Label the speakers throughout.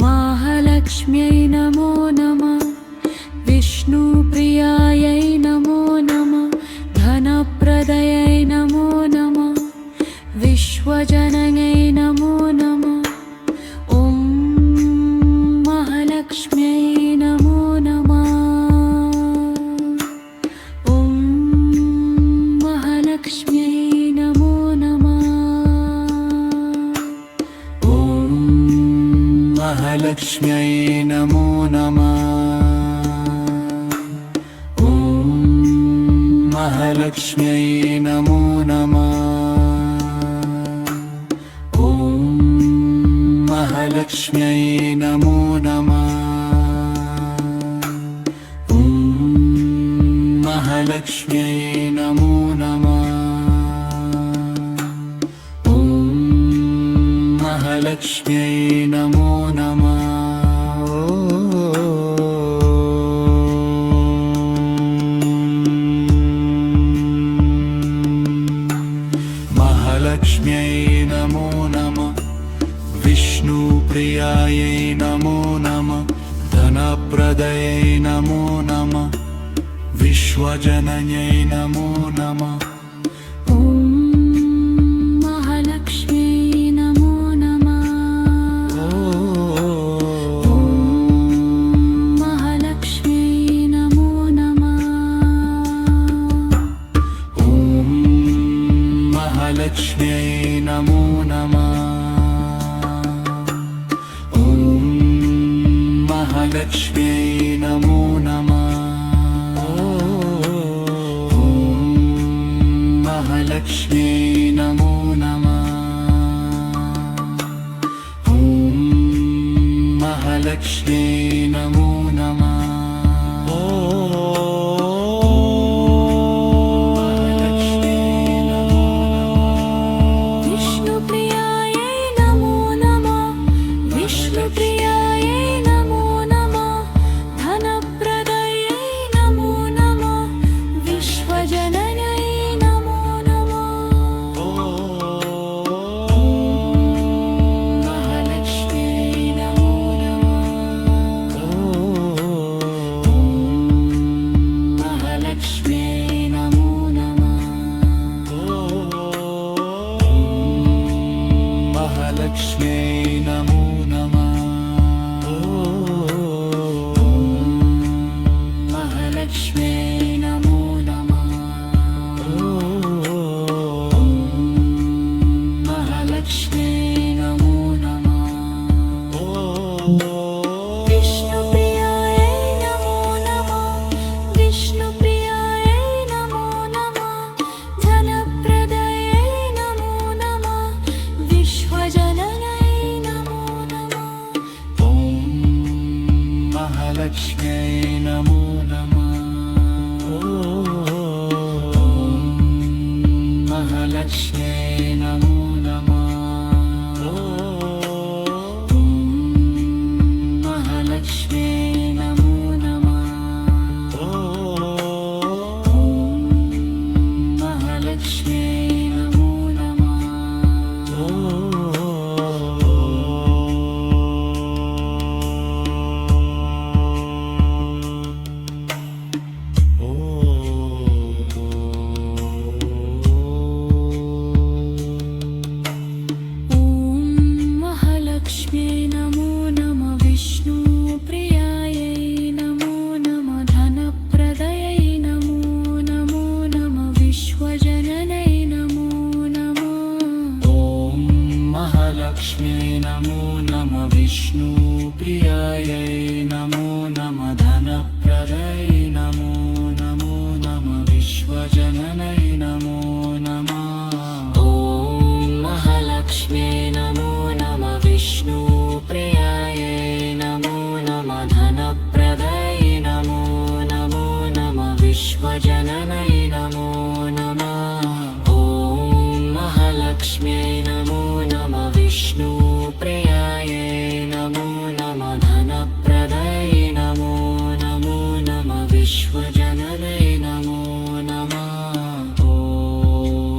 Speaker 1: महालक्ष्म्यै नमो नमः। विष्णुप्रियायै नमो नमः। धनप्रदयै नमो नमः। विश्वजनन्यै नमो नमः। ॐ महालक्ष्म्यै नमो नमः। ॐ महालक्ष्म्यै नमो नमः। ॐ
Speaker 2: महालक्ष्म्यै नमो नमः। ॐ महालक्ष्म्यै नमो नमः। ॐ महालक्ष्म्यै नमो नमः। ॐ महालक्ष्म्यै नमो नमः। ॐ महालक्ष्म्यै नमो नमः। महालक्ष्म्यै नमो नमः। विष्णुप्रियायै नमो नमः। धनप्रदयै नमो नमः। विश्वजनन्यै नमो नमः।
Speaker 1: ॐ महालक्ष्म्यै नमो नमः। ॐ महालक्ष्म्यै नमो नमः।
Speaker 2: ॐ महालक्ष्म्यै नमो नमः। ॐ महालक्ष्म्यै नमो नमः। ॐ महालक्ष्म्यै नमो नमः। ॐ महालक्ष्म्यै नमो नमः।
Speaker 1: विष्णुप्रियायै नमो नमः। विष्णुप्रियायै नमो नमः। धनप्रदयै नमो नमः। विश्वजनन्यै नमो नमः। महालक्ष्म्यै नमो नमः। महालक्ष्म्यै नमो नमः।
Speaker 2: महालक्ष्म्यै नमो नमः।
Speaker 1: महालक्ष्म्यै नमो नमः। महालक्ष्म्यै नमो नमः। विष्णुप्रियायै नमो नमः। विष्णुप्रियायै नमो नमः। धनप्रदयै नमो नमः। विश्वजनन्यै नमो नमः।
Speaker 2: ॐ महालक्ष्म्यै नमो नमः। ॐ महालक्ष्म्यै नमो नमः। ॐ महालक्ष्म्यै नमो नमः। ॐ महालक्ष्म्यै नमो नमः।
Speaker 1: ॐ महालक्ष्म्यै नमो नमः। विष्णुप्रियायै नमो नमः। धनप्रदयै नमो नमः। विश्वजनन्यै नमो नमः।
Speaker 2: ॐ महालक्ष्म्यै नमो नमः। विष्णुप्रियायै नमो नमः। धनप्रदयै नमो नमः। विश्वजनन्यै नमो नमः।
Speaker 1: ॐ महालक्ष्म्यै नमो नमः। विष्णुप्रियायै नमो नमः। धनप्रदयै नमो नमः। विश्वजनन्यै नमो नमः। ॐ महालक्ष्म्यै नमो नमः। विष्णुप्रियायै नमो नमः। धनप्रदयै नमो नमः। विश्वजनन्यै नमो नमः। ॐ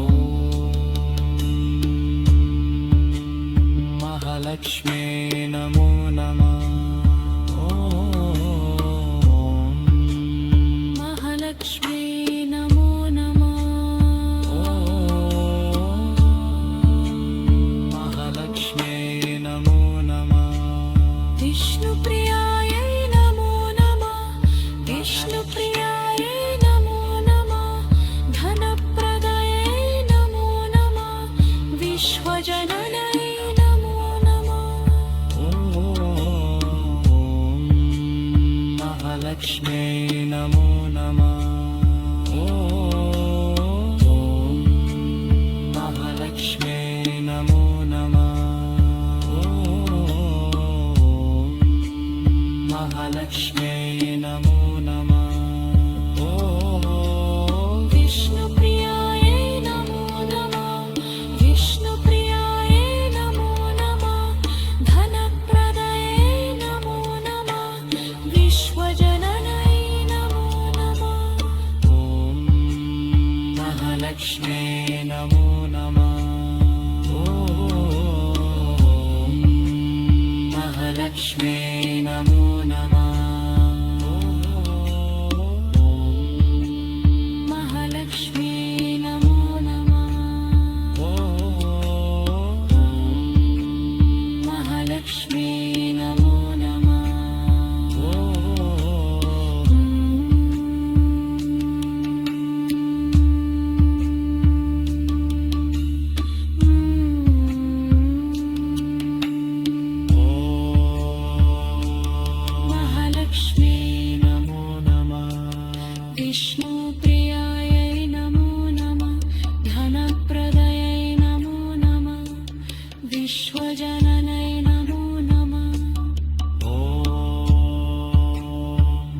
Speaker 2: महालक्ष्म्यै नमो नमः ॐ महालक्ष्म्यै नमो नमः
Speaker 1: महालक्ष्मी नमो नमः महालक्ष्मी नमो नमः महालक्ष्मी
Speaker 2: नमो नमः
Speaker 1: विष्णुप्रियायै नमो नमः धनप्रदयै नमो नमः विश्वजननै नमो नमः
Speaker 2: ॐ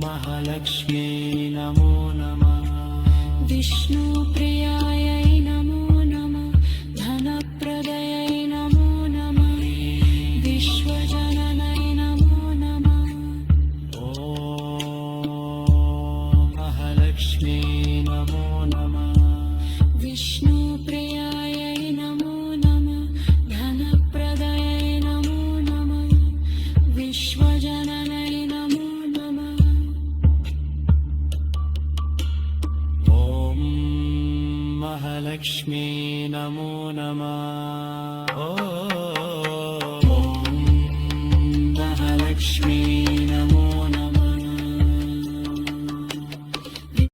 Speaker 2: महालक्ष्म्यै नमो नमः
Speaker 1: विष्णुप्रियायै नमो नमः धनप्रदयै नमो नमः विश्वजननै नमो नमः
Speaker 2: ॐ महालक्ष्म्यै नमो नमः
Speaker 1: विष्णुप्रियायै नमो नमः धनप्रदयै नमो नमः विश्वजननै नमो नमः
Speaker 2: ॐ महालक्ष्म्यै नमो नमः